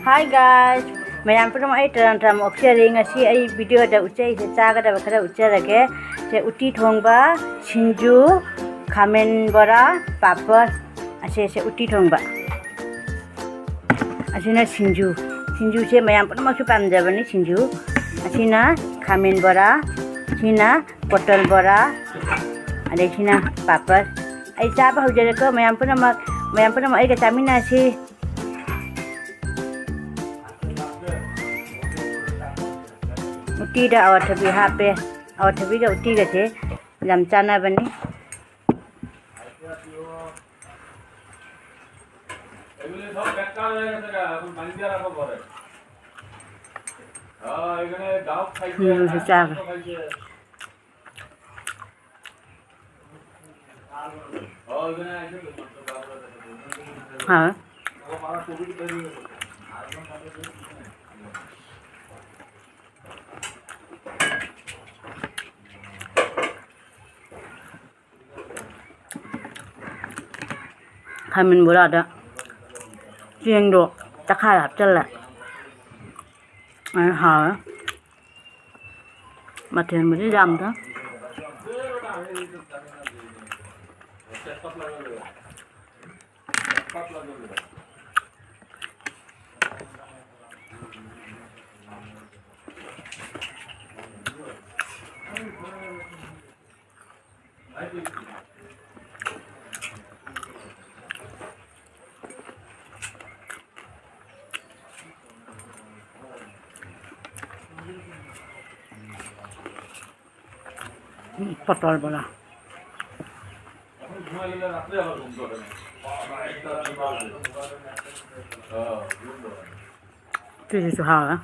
Hi guys, mayam pun ay teram oksering asi ay video ada ucai se caga ada bakara ucai lagi se uti thongba sinju khamen bora papar asi se uti thongba asina sinju se mayam pun maksud pamjaba ni sinju asina khamen bora sina potal bora ada sina papar ay caba hujare ko mayam pun ay katamina si uti dah awat tapi hape awat tapi ke uti ke je jam cana bani हाँ khamin bora ada siang do tak harap jalan hả mà tiền mới làm đó पटल बड़ा这就是好了。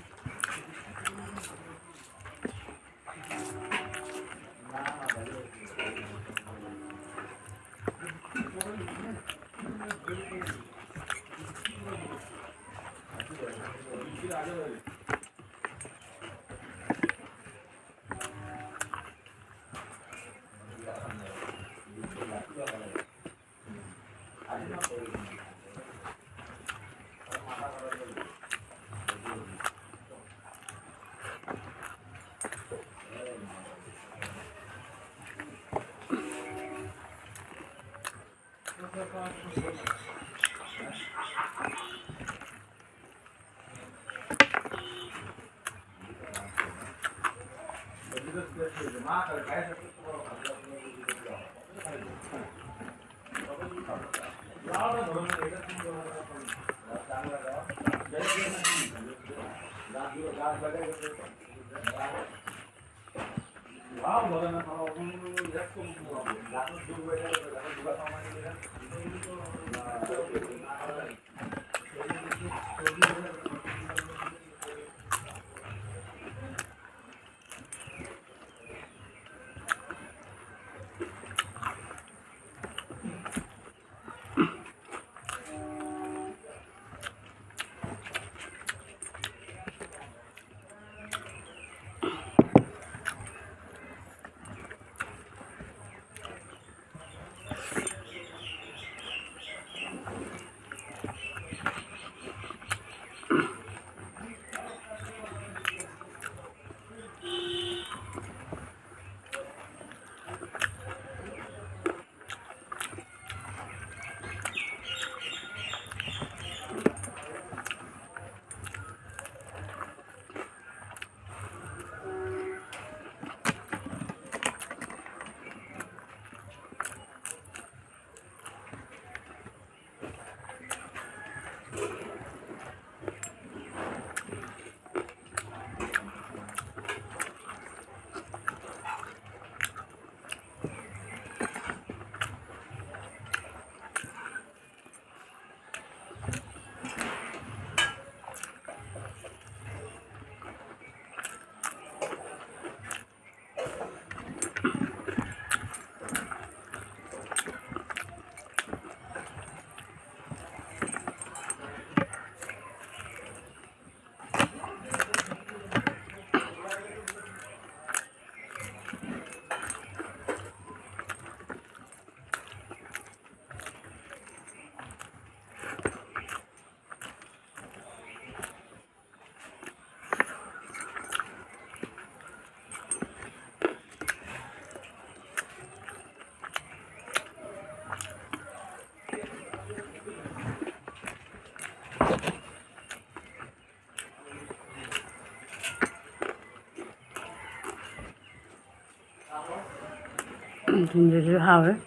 진주주 하울.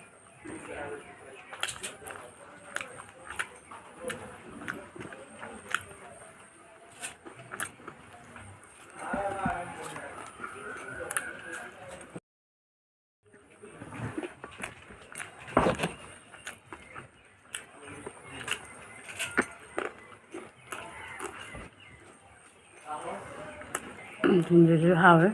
진주주 하울.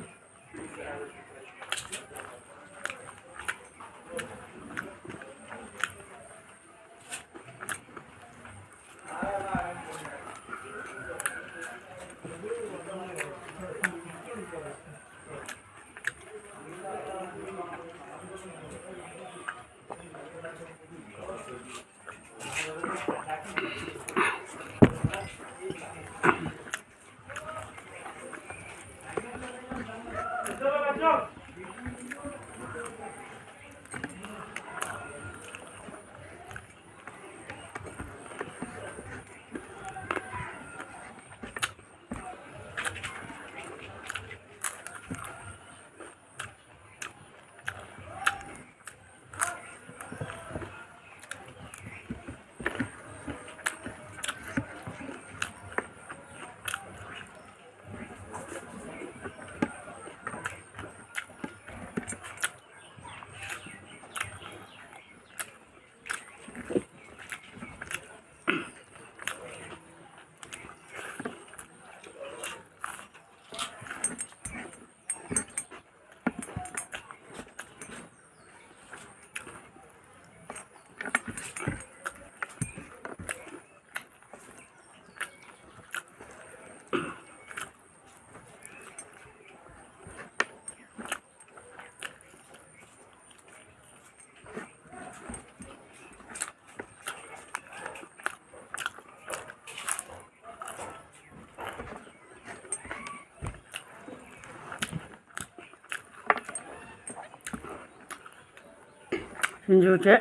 진주제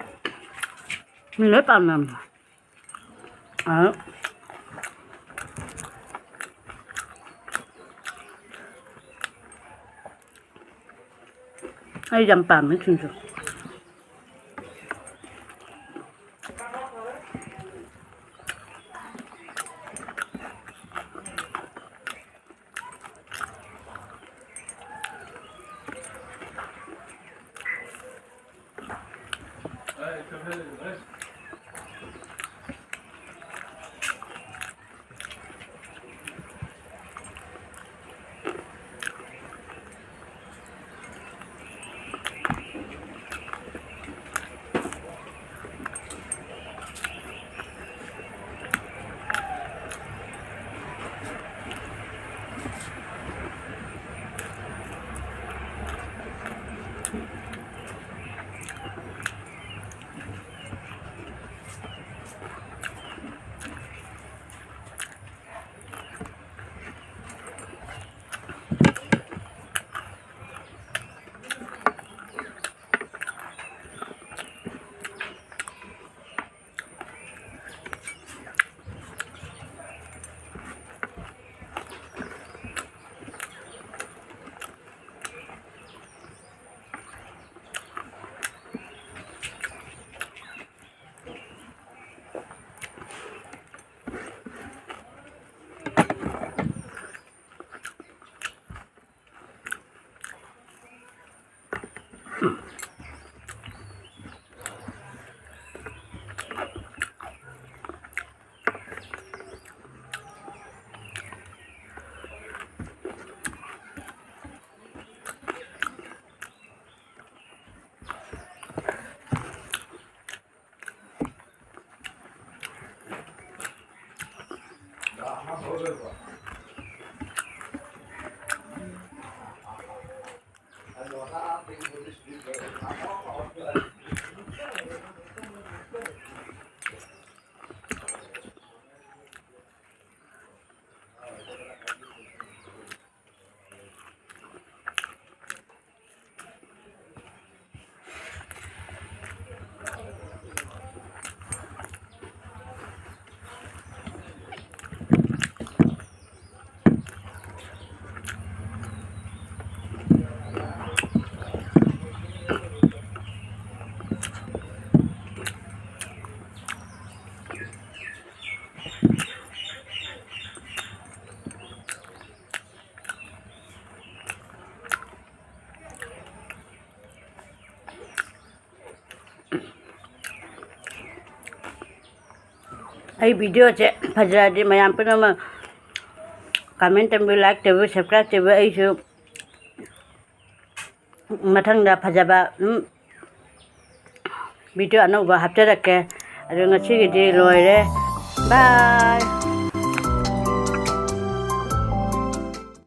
mình lấy bằng nằm ở hay dầm bàn với 진주. आई video से फजरादी मैं पुनः comment तंबी like तंबी subscribe तंबी ऐसु मथंगदा फजबा video अनौबा हापचरक्के अदु ngasigiди loire bye